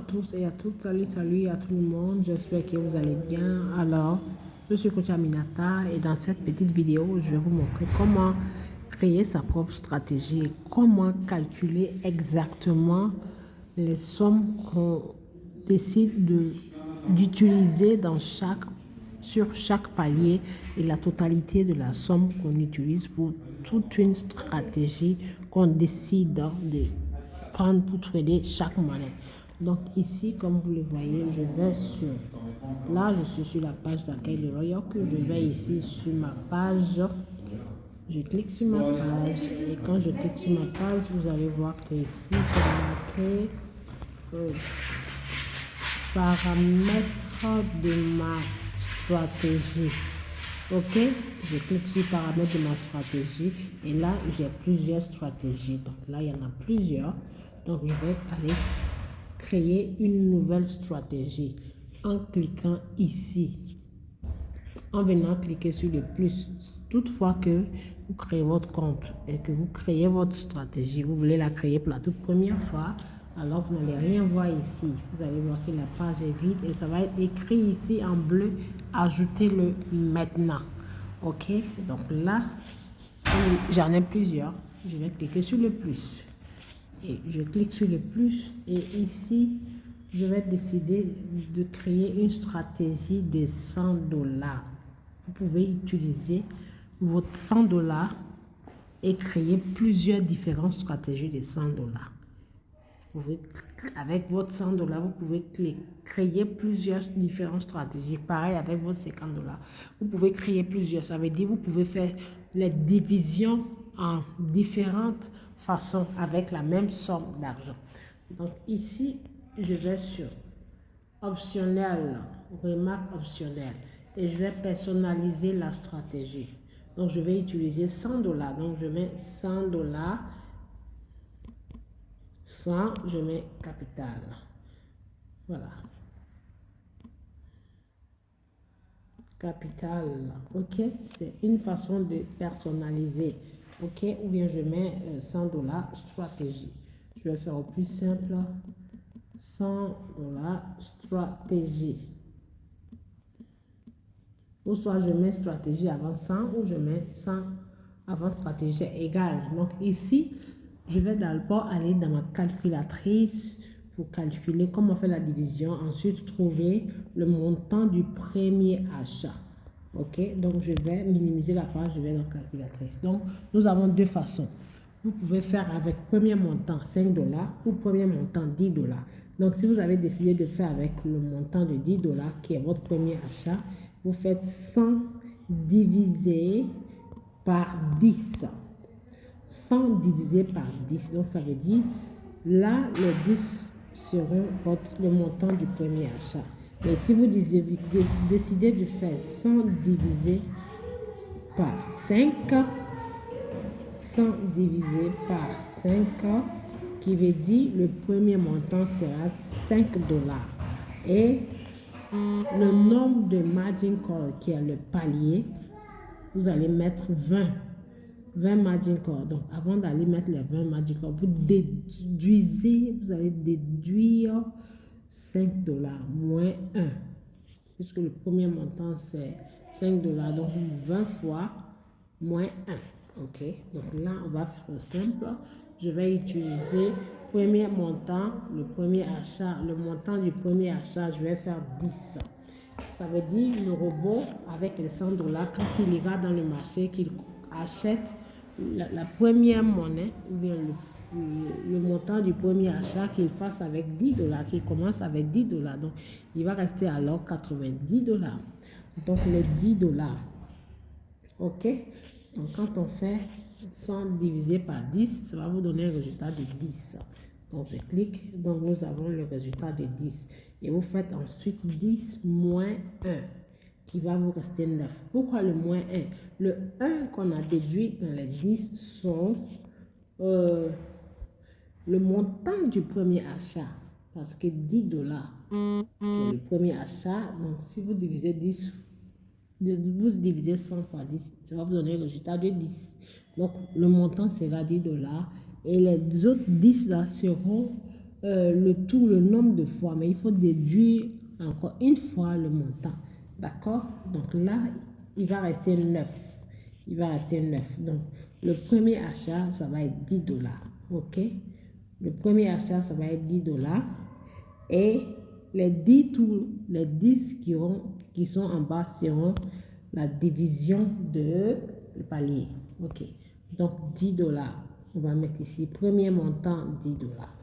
tous et à toutes, salut à tout le monde, j'espère que vous allez bien. Alors, je suis coach Aminata et dans cette petite vidéo, je vais vous montrer comment créer sa propre stratégie et comment calculer exactement les sommes qu'on décide d'utiliser sur chaque palier et la totalité de la somme qu'on utilise pour toute une stratégie qu'on décide de prendre pour trader chaque monnaie. Donc ici, comme vous le voyez, là je suis sur la page d'accueil de Royal. Je vais ici sur ma page, je clique sur ma page et quand je clique sur ma page, vous allez voir que ici c'est marqué paramètres de ma stratégie. Ok, je clique sur paramètres de ma stratégie et là j'ai plusieurs stratégies. Donc là il y en a plusieurs. Donc je vais aller créer une nouvelle stratégie en cliquant ici, en venant cliquer sur le plus. Toutefois que vous créez votre compte et que vous créez votre stratégie, vous voulez la créer pour la toute première fois, alors vous n'allez rien voir ici. Vous allez voir que la page est vide et ça va être écrit ici en bleu, ajoutez-le maintenant. Ok, donc là, j'en ai plusieurs. Je vais cliquer sur le plus. Et je clique sur le plus et ici, je vais décider de créer une stratégie de $100. Vous pouvez utiliser votre $100 et créer plusieurs différentes stratégies de $100. Avec votre $100, vous pouvez créer plusieurs différentes stratégies. Pareil avec votre $50. Vous pouvez créer plusieurs. Ça veut dire vous pouvez faire les divisions en différentes façons avec la même somme d'argent. Donc ici, je vais sur optionnel, remarque optionnelle et je vais personnaliser la stratégie. Donc je vais utiliser $100. Donc je mets $100. 100, je mets capital. Voilà. Capital. Ok, c'est une façon de personnaliser. Ok, ou bien je mets $100 stratégie. Je vais faire au plus simple. $100 stratégie. Ou soit je mets stratégie avant 100 ou je mets 100 avant stratégie, c'est égal. Donc ici, je vais d'abord aller dans ma calculatrice pour calculer comment faire la division. Ensuite, trouver le montant du premier achat. Ok, donc je vais minimiser la page, je vais dans la calculatrice. Donc, nous avons deux façons. Vous pouvez faire avec premier montant $5 ou premier montant $10. Donc, si vous avez décidé de faire avec le montant de $10 qui est votre premier achat, vous faites 100 divisé par 10. 100 divisé par 10. Donc, ça veut dire, là, les 10 seront le montant du premier achat. Mais si vous décidez de faire 100 divisé par 5, 100 divisé par 5, qui veut dire le premier montant sera $5. Et le nombre de margin call qui est le palier, vous allez mettre 20 margin call. Donc, avant d'aller mettre les 20 margin call, vous allez déduire $5 moins 1. Puisque le premier montant, c'est $5. Donc, 20 fois moins 1. Ok. Donc, là, on va faire simple. Je vais utiliser premier montant, le premier achat, le montant du premier achat, je vais faire 10. Ça veut dire le robot, avec les $100, quand il ira dans le marché, qu'il achète la première monnaie, ou bien le montant du premier achat, qu'il fasse avec $10, qu'il commence avec $10. Donc, il va rester alors $90. Donc, les $10. OK? Donc, quand on fait 100 divisé par 10, ça va vous donner un résultat de 10. Donc, je clique. Donc, nous avons le résultat de 10. Et vous faites ensuite 10 moins 1, qui va vous rester 9. Pourquoi le moins 1? Le 1 qu'on a déduit dans les 10 sont le montant du premier achat. Parce que $10, c'est le premier achat. Donc, si vous divisez 10, vous divisez 100 fois 10, ça va vous donner le résultat de 10. Donc, le montant sera $10 et les autres 10 là seront le nombre de fois, mais il faut déduire encore une fois le montant. D'accord? Donc là, il va rester 9. Il va rester 9. Donc, le premier achat, ça va être 10 dollars. OK? Le premier achat, ça va être 10 dollars. Et les 10 qui sont en bas seront la division de le palier. OK. Donc, 10 dollars. On va mettre ici, premier montant, 10 dollars.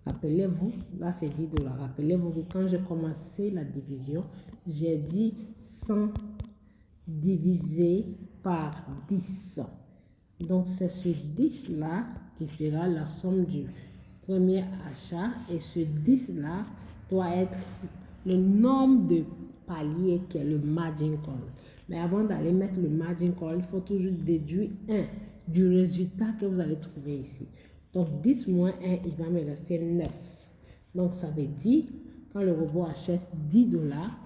Rappelez-vous, là c'est 10 dollars. Rappelez-vous que quand j'ai commencé la division, j'ai dit 100 divisé par 10. Donc, c'est ce 10-là qui sera la somme du premier achat. Et ce 10-là doit être le nombre de paliers qui est le margin call. Mais avant d'aller mettre le margin call, il faut toujours déduire 1 du résultat que vous allez trouver ici. Donc, 10 moins 1, il va me rester 9. Donc, ça veut dire, quand le robot achète 10 dollars,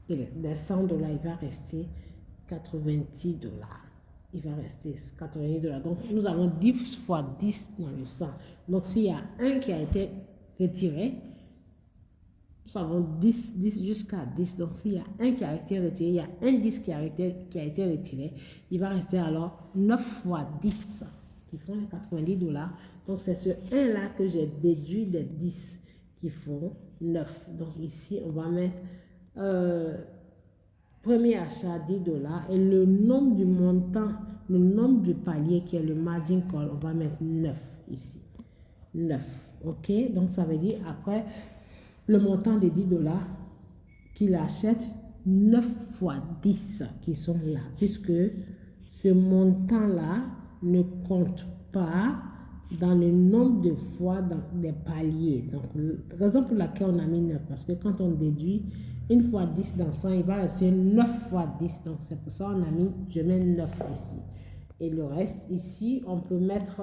des 100 dollars, il va rester 90 dollars. Il va rester 90 dollars. Donc, nous avons 10 fois 10 dans le 100. Donc, s'il y a un qui a été retiré, nous avons 10 jusqu'à 10. Donc, s'il y a un qui a été retiré, il y a un 10 qui a été retiré, il va rester alors 9 fois 10 qui font les 90 dollars. Donc, c'est ce 1-là que j'ai déduit des 10 qui font 9. Donc, ici, on va mettre premier achat 10 dollars et le nombre du montant, le nombre du palier qui est le margin call, on va mettre 9 ici. 9. OK? Donc, ça veut dire après le montant de 10 dollars qu'il achète 9 fois 10 qui sont là, puisque ce montant-là ne compte pas dans le nombre de fois dans les paliers. Donc, la raison pour laquelle on a mis 9, parce que quand on déduit 1 fois 10 dans 100, il va rester 9 fois 10. Donc, c'est pour ça qu'on a mis, je mets 9 ici. Et le reste, ici, on peut mettre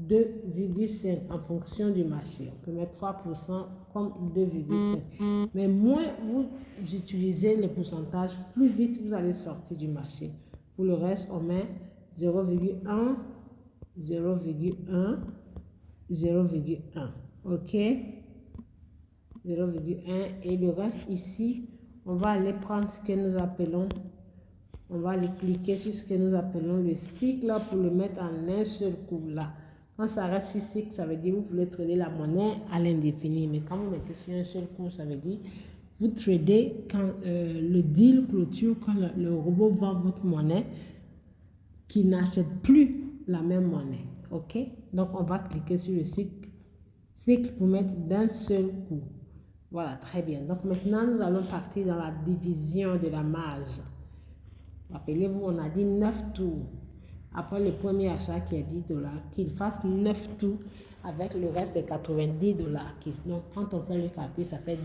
2,5 en fonction du marché. On peut mettre 3% comme 2,5. Mais moins vous utilisez les pourcentages, plus vite vous allez sortir du marché. Pour le reste, on met 0,1, 0,1, 0,1. OK? 0,1. Et le reste ici, on va aller prendre ce que nous appelons, on va aller cliquer sur ce que nous appelons le cycle pour le mettre en un seul coup là. Quand ça reste sur cycle, ça veut dire que vous voulez trader la monnaie à l'indéfini. Mais quand vous mettez sur un seul coup, ça veut dire vous tradez quand le deal clôture, quand le robot vend votre monnaie, qui n'achète plus la même monnaie. OK? Donc, on va cliquer sur le cycle pour mettre d'un seul coup. Voilà, très bien. Donc, maintenant, nous allons partir dans la division de la marge. Rappelez-vous, on a dit 9 tours. Après le premier achat qui est 10 dollars, qu'il fasse 9 tours avec le reste de 90 dollars. Donc, quand on fait le calcul, ça fait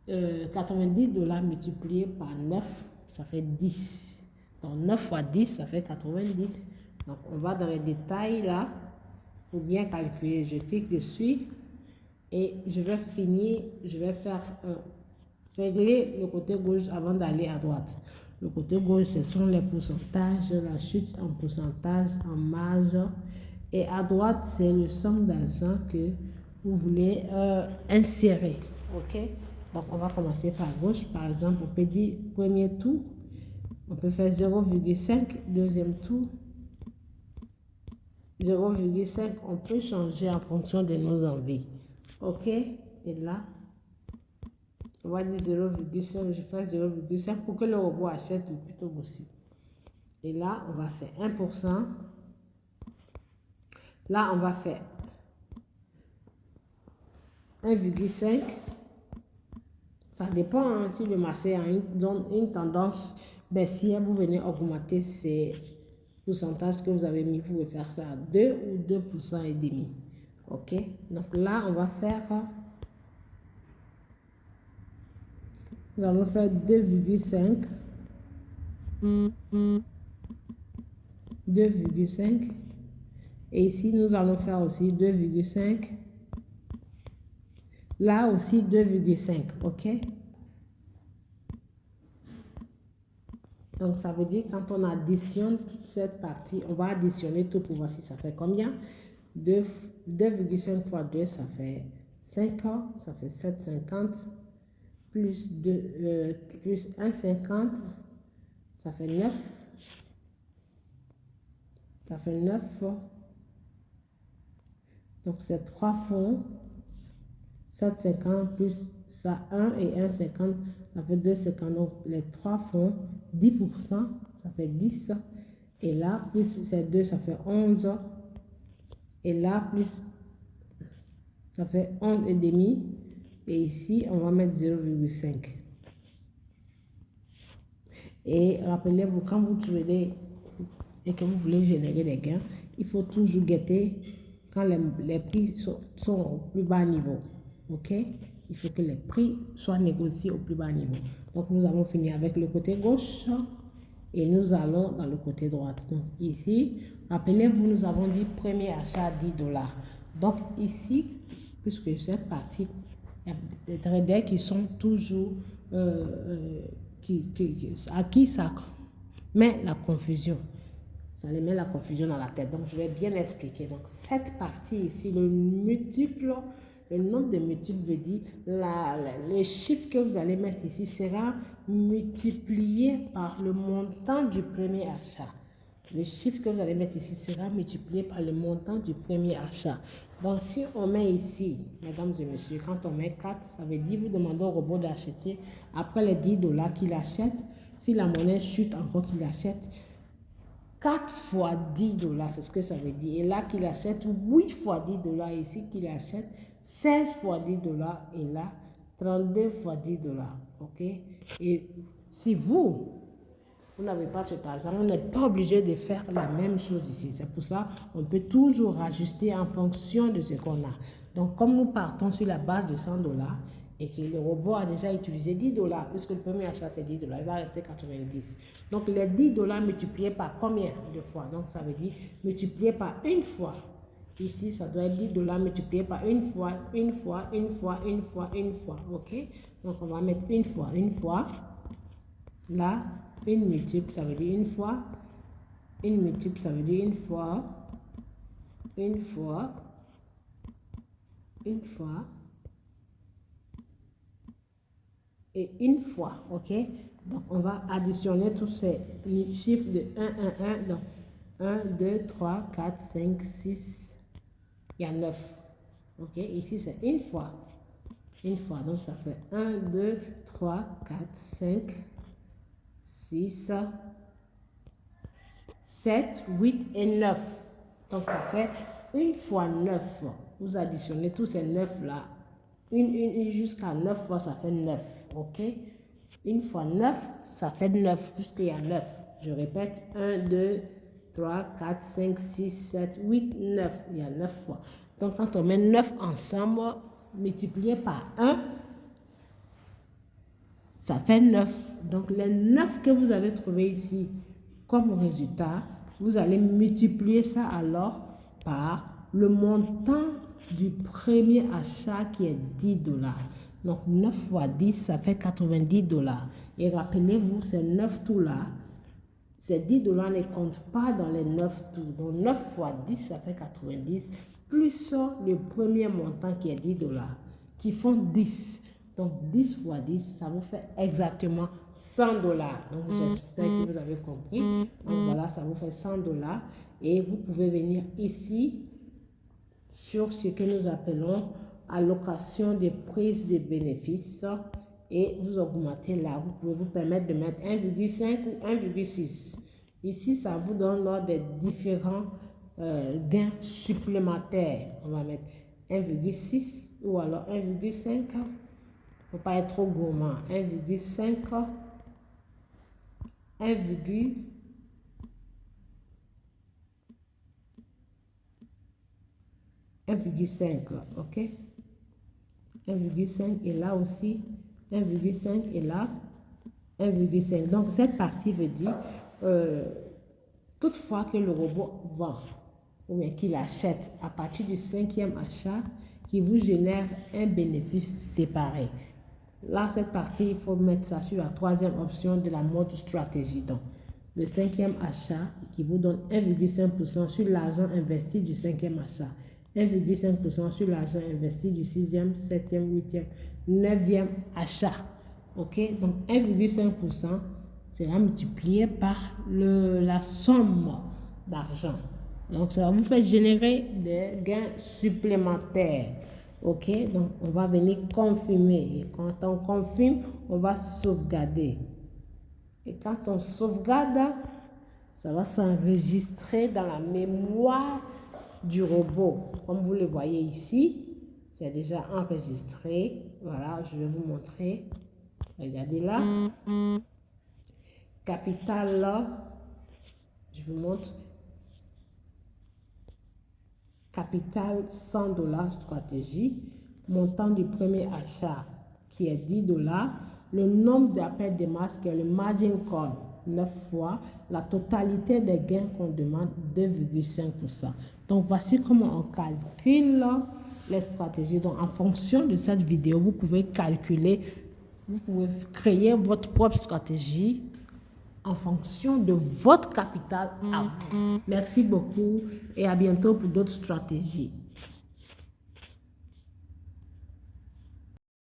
90 dollars multiplié par 9, ça fait 10. Donc, 9 fois 10, ça fait 90. Donc, on va dans les détails là pour bien calculer. Je clique dessus et je vais faire régler le côté gauche avant d'aller à droite. Le côté gauche, ce sont les pourcentages, la chute en pourcentage, en marge. Et à droite, c'est le somme d'argent que vous voulez insérer. OK? Donc, on va commencer par gauche. Par exemple, on peut dire premier tour. On peut faire 0,5, deuxième tour. 0,5, on peut changer en fonction de nos envies. OK? Et là, on va dire 0,5, je fais 0,5 pour que le robot achète le plus tôt possible. Et là, on va faire 1%. Là, on va faire 1,5. Ça dépend hein, si le marché a une tendance baissière, vous venez augmenter ces pourcentages que vous avez mis. Vous pouvez faire ça à 2 ou 2% et demi. OK? Donc là, on va faire... Nous allons faire 2,5. 2,5. Et ici, nous allons faire aussi 2,5. Là aussi, 2,5. OK? Donc, ça veut dire quand on additionne toute cette partie, on va additionner tout pour voir si ça fait combien. 2 2,5 fois 2, ça fait 5 ans, ça fait 7,50 plus 2, plus 1,50, ça fait 9. Ça fait 9. Donc, c'est 3 fonds. 7,50 plus ça 1 et 1,50, ça fait 2,50. Donc, les 3 fonds, 10%, ça fait 10. Et là, plus ces 2, ça fait 11. Et là, plus, ça fait 11 et demi. Et ici, on va mettre 0,5. Et rappelez-vous, quand vous tradez et que vous voulez générer des gains, il faut toujours guetter quand les prix sont au plus bas niveau. OK? Il faut que les prix soient négociés au plus bas niveau. Donc, nous avons fini avec le côté gauche et nous allons dans le côté droit. Donc, ici, rappelez-vous, nous avons dit premier achat $10. Donc, ici, puisque cette partie, il y a des traders qui sont toujours, à qui ça met la confusion. Ça les met la confusion dans la tête. Donc, je vais bien expliquer. Donc, cette partie ici, le nombre de multiples veut dire le chiffre que vous allez mettre ici sera multiplié par le montant du premier achat. Le chiffre que vous allez mettre ici sera multiplié par le montant du premier achat. Donc, si on met ici, mesdames et messieurs, quand on met 4, ça veut dire vous demandez au robot d'acheter après les $10 qu'il achète. Si la monnaie chute encore qu'il achète, 4 fois $10, c'est ce que ça veut dire. Et là, qu'il achète 8 fois $10. Ici, qu'il achète 16 fois $10. Et là, 32 fois $10. OK? Et si vous n'avez pas cet argent, vous n'êtes pas obligé de faire la même chose ici. C'est pour ça qu'on peut toujours ajuster en fonction de ce qu'on a. Donc, comme nous partons sur la base de $100, et que le robot a déjà utilisé $10, puisque le premier achat c'est $10, il va rester 90. Donc les $10 multipliés par combien de fois? Donc ça veut dire multiplié par une fois. Ici, ça doit être $10 multiplié par une fois, une fois, une fois, une fois, une fois. OK? Donc on va mettre une fois. Là, une multiple, ça veut dire une fois. Une multiple, ça veut dire une fois. Une fois. Une fois. Et une fois, OK? Donc, on va additionner tous ces chiffres de 1, 1, 1. Donc, 1, 2, 3, 4, 5, 6. Il y a 9. OK? Ici, c'est une fois. Une fois. Donc, ça fait 1, 2, 3, 4, 5, 6, 7, 8 et 9. Donc, ça fait une fois 9. Vous additionnez tous ces 9 là. Une jusqu'à 9 fois, ça fait 9. OK? Une fois 9, ça fait 9, puisqu'il y a 9. Je répète, 1, 2, 3, 4, 5, 6, 7, 8, 9. Il y a 9 fois. Donc, quand on met 9 ensemble, multiplié par 1, ça fait 9. Donc, les 9 que vous avez trouvé ici comme résultat, vous allez multiplier ça alors par le montant du premier achat qui est $10. Donc 9 fois 10, ça fait $90. Et rappelez-vous, ces 9 tout-là, ces $10 ne comptent pas dans les 9 tout. Donc 9 fois 10, ça fait 90, plus le premier montant qui est $10, qui font 10. Donc 10 fois 10, ça vous fait exactement $100. Donc j'espère que vous avez compris. Donc voilà, ça vous fait $100. Et vous pouvez venir ici sur ce que nous appelons allocation des prises de bénéfices et vous augmentez là. Vous pouvez vous permettre de mettre 1,5 ou 1,6. Ici, ça vous donne lors des différents gains supplémentaires. On va mettre 1,6 ou alors 1,5. Il ne faut pas être trop gourmand. 1,5, 1,5, OK? 1,5 et là aussi 1,5 et là 1,5. Donc cette partie veut dire toutefois que le robot vend ou bien qu'il achète à partir du 5e achat qui vous génère un bénéfice séparé. Là cette partie il faut mettre ça sur la 3e option de la mode stratégie. Donc le 5e achat qui vous donne 1,5% sur l'argent investi du 5e achat. 1,5% sur l'argent investi du 6e, 7e, 8e, 9e achat. OK? Donc 1,5%, c'est là multiplié par la somme d'argent. Donc ça va vous faire générer des gains supplémentaires. OK? Donc on va venir confirmer. Et quand on confirme, on va sauvegarder. Et quand on sauvegarde, ça va s'enregistrer dans la mémoire du robot. Comme vous le voyez ici, c'est déjà enregistré. Voilà, je vais vous montrer. Regardez là. Capital là. Je vous montre. Capital $100 stratégie. Montant du premier achat qui est $10. Le nombre d'appels de masse qui est le margin call 9 fois. La totalité des gains qu'on demande 2,5%. Donc voici comment on calcule les stratégies. Donc en fonction de cette vidéo, vous pouvez calculer, vous pouvez créer votre propre stratégie en fonction de votre capital à vous. Merci beaucoup et à bientôt pour d'autres stratégies.